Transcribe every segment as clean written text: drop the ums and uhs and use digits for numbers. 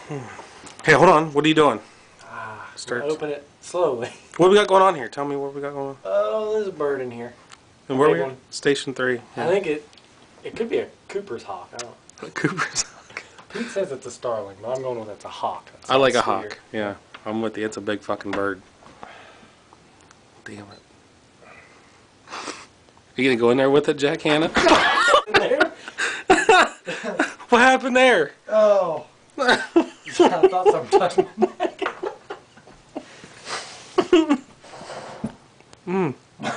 Hey, hold on. What are you doing? Open it slowly. What we got going on here? Tell me what we got going on. Oh, there's a bird in here. And where are we at? Station 3. Yeah. I think it could be a Cooper's hawk. I don't know. A Cooper's hawk. Pete says it's a starling, but I'm going with it's a hawk. I like a hawk. Yeah, I'm with you. It's a big fucking bird. Damn it. You gonna go in there with it, Jack Hanna? What happened there? Oh. I thought something touched my neck.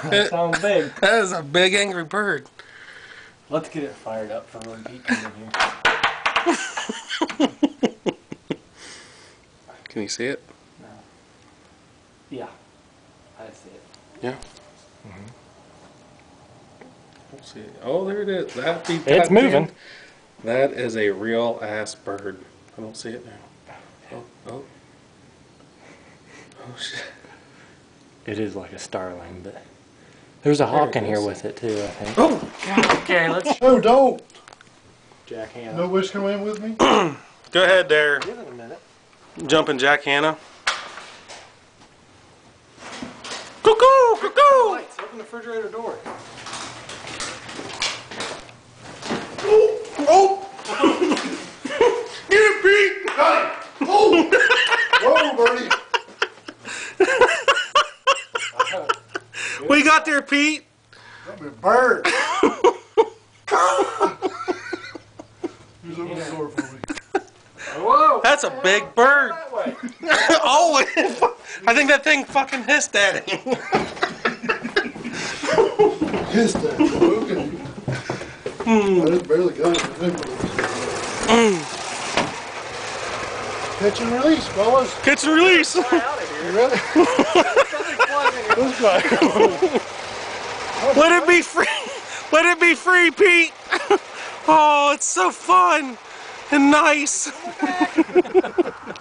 That sounds big. That is a big angry bird. Let's get it fired up for when Pete comes in here. Can you see it? No. Yeah. I see it. Yeah. We'll see it. Oh, there it is. It's moving. That is a real ass bird. I don't see it now. Oh shit. It is like a starling, but there's a hawk in here with it too, I think. Oh! God, okay, let's... Oh, don't! Jack Hanna. No wish come in with me? Go ahead there. Give it a minute. Jumping Jack Hanna. Cuckoo! Cuckoo! Lights, open the refrigerator door. Oh! Get it, Pete! Got it! Oh! Whoa, Bertie! What you got there, Pete? Got me a bird! Who's open the door for me? Whoa! That's a big bird. Oh, I think that thing fucking hissed at him. Hissed at me, okay. I just barely got it. Catch and release, fellas. Catch and release. You ready? Let's go. Let it be free. Let it be free, Pete. Oh, it's so fun and nice.